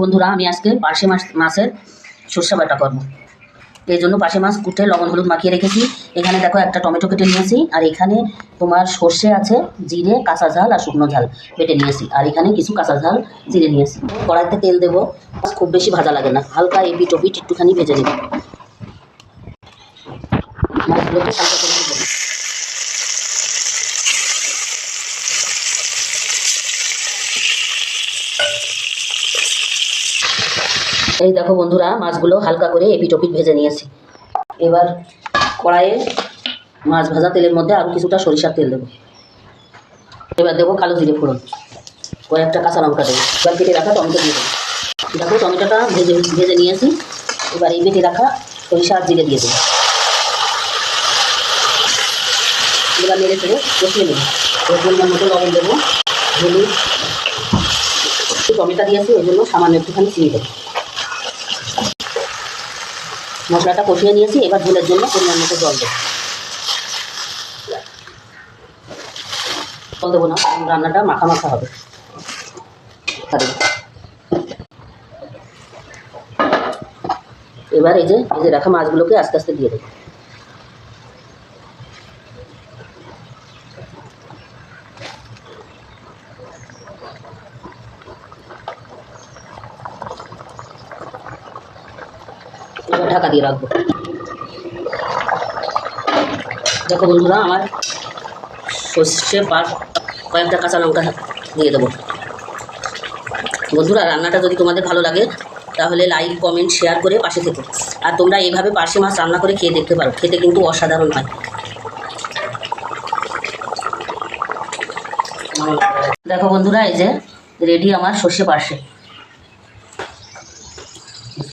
বন্ধুরা আমি আজকে পার্শে মাছের সর্ষে বাটা করব। এই জন্য পার্শে মাছ কুটে লবণ হলুদ মাখিয়ে রেখেছি। এখানে দেখো একটা টমেটো কেটে নিয়েছি, আর এখানে তোমার সর্ষে আছে, জিরে, কাঁচা ঝাল আর শুকনো ঝাল বেটে নিয়েছি, আর এখানে কিছু কাঁচা ঝাল জিরে নিয়েছি। কড়াইতে তেল দেবো, খুব বেশি ভাজা লাগে না, হালকা এপিট ওপিট একটুখানি ভেজে নেব। মাছগুলোকে হালকা করে দেবো। এই দেখো বন্ধুরা, মাছগুলো হালকা করে এপিট ওপিট ভেজে নিয়েছি। এবার কড়াইয়ে মাছ ভাজা তেলের মধ্যে আরও কিছুটা সরিষার তেল দেবো। এবার দেবো কালো জিরে ফোড়ন, কয়েকটা কাঁচা লঙ্কা দেবো। এবার কেটে রাখা টমেটো দিয়ে দেবো। দেখো টমেটোটা ভেজে নিয়েছি। এবার এই বেটে রাখা সরিষা আর জিরে দিয়ে দেবো। এবার নেড়ে ফেলে কষিয়ে নেবো। পরিমাণ মতো লবণ দেবো, হলুদ, টমেটো দিয়েছি ওই জন্য সামান্য একটুখানি চিনি দেবো। মশলাটা কষিয়ে নিয়েছি। এবার ঝোলের জন্য পরিমাণ মতো জল দেবো। জল দেবো না, কারণ রান্নাটা মাখা মাখা হবে। এবার এই যে রাখা মাছগুলোকে আস্তে আস্তে দিয়ে দেবো। এবার ঢাকা দিয়ে রাখবো। দেখো বন্ধুরা, আমার সর্ষে পার কয়েকটা কাঁচা লঙ্কা দিয়ে দেবো। বন্ধুরা, রান্নাটা যদি তোমাদের ভালো লাগে তাহলে লাইক কমেন্ট শেয়ার করে পাশে থেকো। আর তোমরা এইভাবে পার্শে মাছ রান্না করে খেয়ে দেখতে পারো, খেতে কিন্তু অসাধারণ হয়। দেখো বন্ধুরা, এই যে রেডি আমার সর্ষে পার্শে।